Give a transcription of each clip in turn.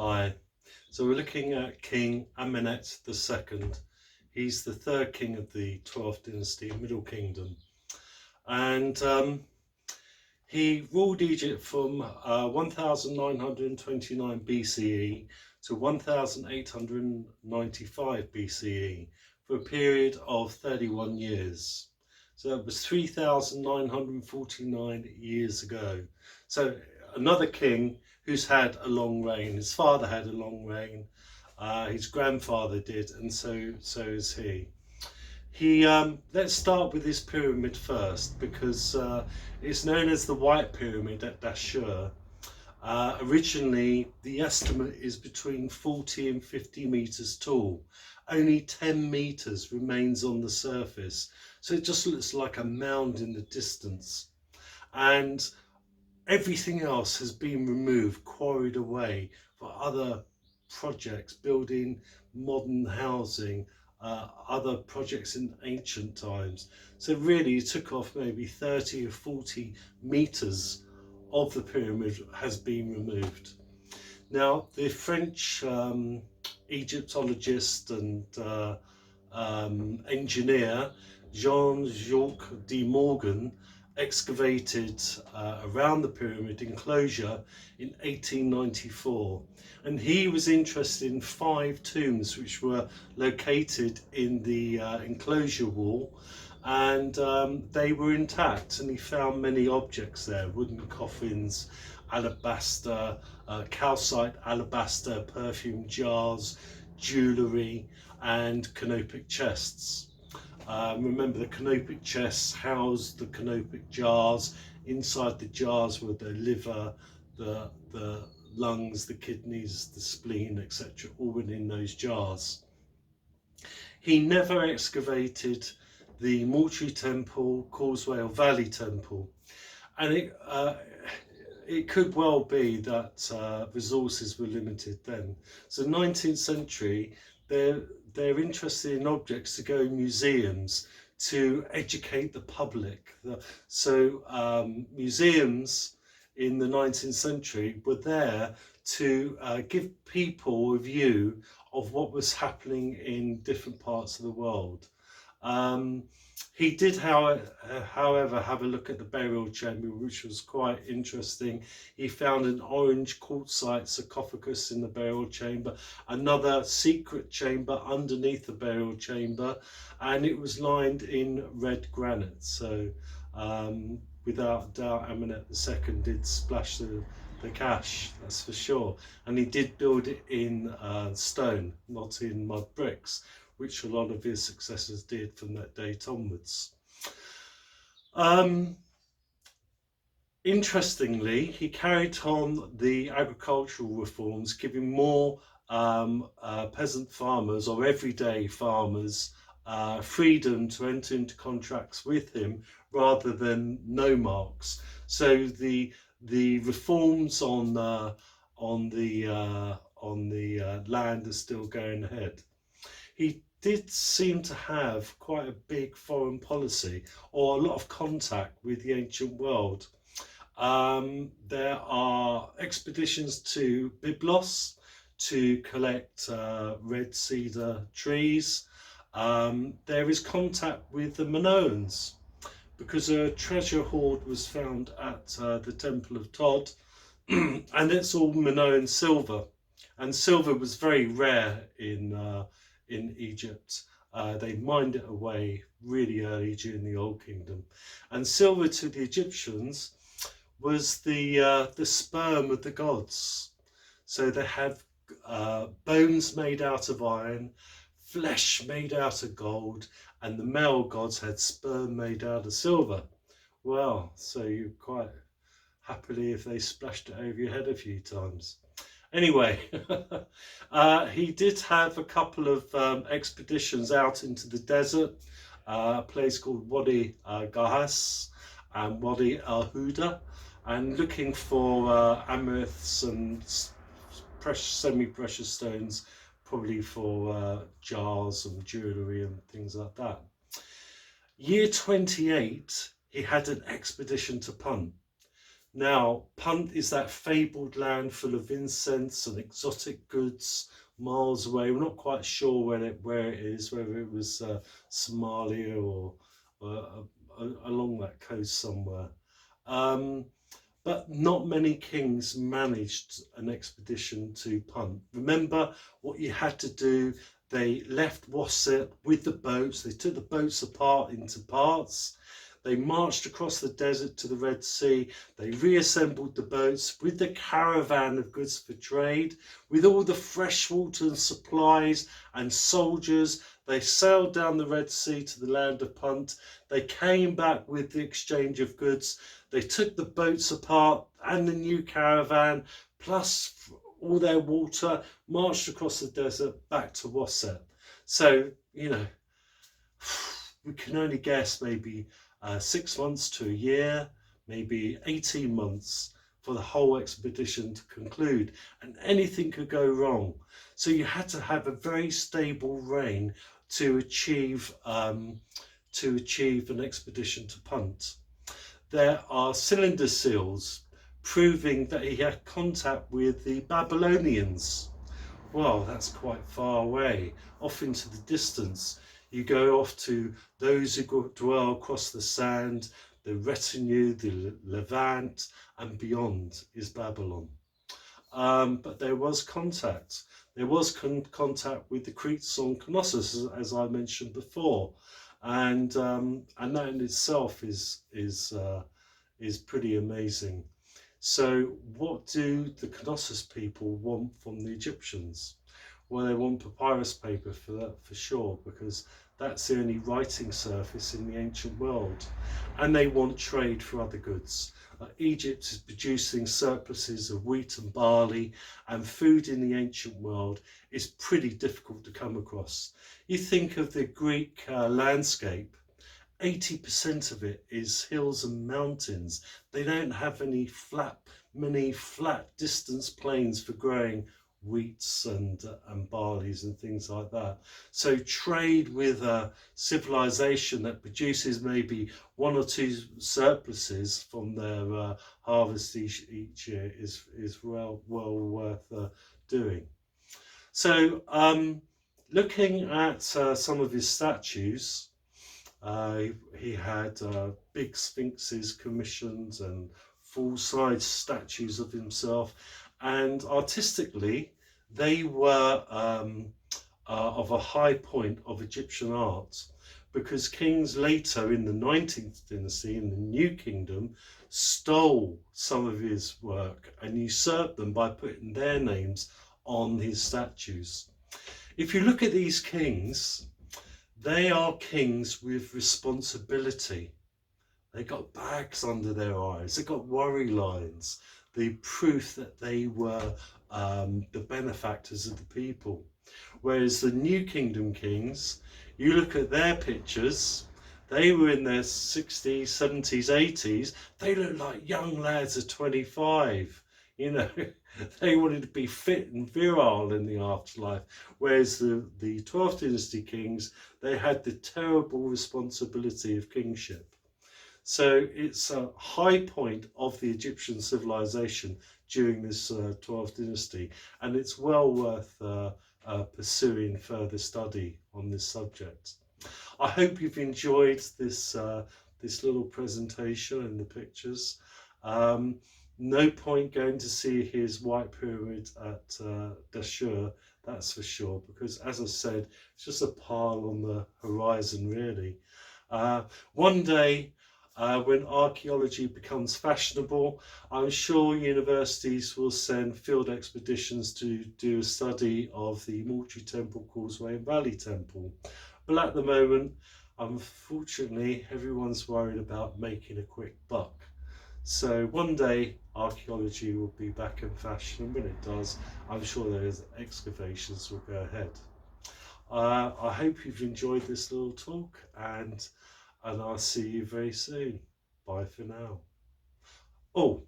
Hi. So we're looking at King Amenet II. He's the third king of the 12th dynasty, Middle Kingdom. And he ruled Egypt from 1929 BCE to 1895 BCE for a period of 31 years. So that was 3,949 years ago. So another king who's had a long reign. His father had a long reign, his grandfather did, and so is he. Let's start with his pyramid first, because it's known as the White Pyramid at Dashur. Originally, the estimate is between 40 and 50 meters tall. Only 10 meters remains on the surface, so it just looks like a mound in the distance. And everything else has been removed, quarried away for other projects, building modern housing, other projects in ancient times. So really it took off maybe 30 or 40 meters of the pyramid has been removed. Now the French Egyptologist and engineer Jean-Jacques de Morgan excavated around the pyramid enclosure in 1894, and he was interested in 5 tombs which were located in the enclosure wall, and they were intact, and he found many objects there: wooden coffins, alabaster, calcite alabaster perfume jars, jewellery, and canopic chests. Remember, the canopic chests housed the canopic jars. Inside the jars were the liver, the lungs, the kidneys, the spleen, etc., all within those jars. He never excavated the Mortuary Temple, Causeway or Valley Temple, and it could well be that resources were limited then. So 19th century, they're interested in objects to go in museums to educate the public. So museums in the 19th century were there to give people a view of what was happening in different parts of the world. He did, however, have a look at the burial chamber, which was quite interesting. He found an orange quartzite sarcophagus in the burial chamber, another secret chamber underneath the burial chamber, and it was lined in red granite. So without doubt, Amenet II did splash the cash, that's for sure. And he did build it in stone, not in mud bricks, which a lot of his successors did from that date onwards. Interestingly, he carried on the agricultural reforms, giving more peasant farmers or everyday farmers freedom to enter into contracts with him rather than nomarchs. So the reforms on the land are still going ahead. He did seem to have quite a big foreign policy, or a lot of contact with the ancient world. There are expeditions to Byblos to collect red cedar trees. There is contact with the Minoans, because a treasure hoard was found at the Temple of Todd, and it's all Minoan silver. And silver was very rare in Egypt. They mined it away really early during the Old Kingdom, and silver to the Egyptians was the sperm of the gods. So they had bones made out of iron, flesh made out of gold, and the male gods had sperm made out of silver. Well, so you quite happily if they splashed it over your head a few times. Anyway, he did have a couple of expeditions out into the desert, a place called Wadi Gahas and Wadi al-Huda, and looking for amethysts and semi-precious stones, probably for jars and jewellery and things like that. Year 28, he had an expedition to Punt. Now, Punt is that fabled land full of incense and exotic goods miles away. We're not quite sure where it is, whether it was Somalia or along that coast somewhere. Um, but not many kings managed an expedition to Punt. Remember what you had to do. They left Wasset with the boats. They took the boats apart into parts. They marched across the desert to the Red Sea. They reassembled the boats with the caravan of goods for trade, with all the fresh water and supplies and soldiers. They sailed down the Red Sea to the land of Punt. They came back with the exchange of goods. They took the boats apart and the new caravan, plus all their water, marched across the desert back to Wasset. So, we can only guess maybe 6 months to a year, maybe 18 months for the whole expedition to conclude, and anything could go wrong. So you had to have a very stable reign to achieve an expedition to Punt. There are cylinder seals proving that he had contact with the Babylonians. Well, that's quite far away, off into the distance. You go off to those who dwell across the sand, the retinue, the Levant, and beyond is Babylon. But there was contact. There was contact with the Cretes on Colossus, as I mentioned before, and that in itself is pretty amazing. So what do the Colossus people want from the Egyptians? Well, they want papyrus paper for that, for sure, because that's the only writing surface in the ancient world. And they want trade for other goods. Egypt is producing surpluses of wheat and barley, and food in the ancient world is pretty difficult to come across. You think of the Greek landscape, 80% of it is hills and mountains. They don't have many flat distance plains for growing wheats and barleys and things like that. So trade with a civilization that produces maybe 1 or 2 surpluses from their harvest each year is well worth doing. So looking at some of his statues, he had big sphinxes commissioned and full-size statues of himself, and artistically they were of a high point of Egyptian art, because kings later in the 19th dynasty, in the New Kingdom, stole some of his work and usurped them by putting their names on his statues. If you look at these kings, they are kings with responsibility. They got bags under their eyes. They got worry lines, the proof that they were the benefactors of the people. Whereas the New Kingdom kings, you look at their pictures, they were in their 60s, 70s, 80s. They look like young lads of 25, They wanted to be fit and virile in the afterlife, whereas the 12th dynasty kings, they had the terrible responsibility of kingship. So it's a high point of the Egyptian civilization during this 12th dynasty, and it's well worth pursuing further study on this subject. I hope you've enjoyed this little presentation and the pictures. No point going to see his White Pyramid at Dashur, that's for sure, because as I said, it's just a pile on the horizon really. One day, when archaeology becomes fashionable, I'm sure universities will send field expeditions to do a study of the Mortuary Temple, Causeway and Valley Temple. But at the moment, unfortunately, everyone's worried about making a quick buck. So one day archaeology will be back in fashion, and when it does, I'm sure those excavations will go ahead. I hope you've enjoyed this little talk, and I'll see you very soon. Bye for now. Oh,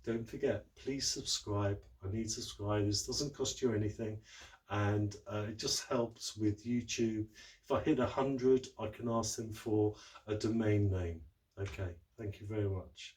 don't forget, please subscribe. I need subscribers. It doesn't cost you anything, and it just helps with YouTube. If I hit 100, I can ask them for a domain name. Okay, thank you very much.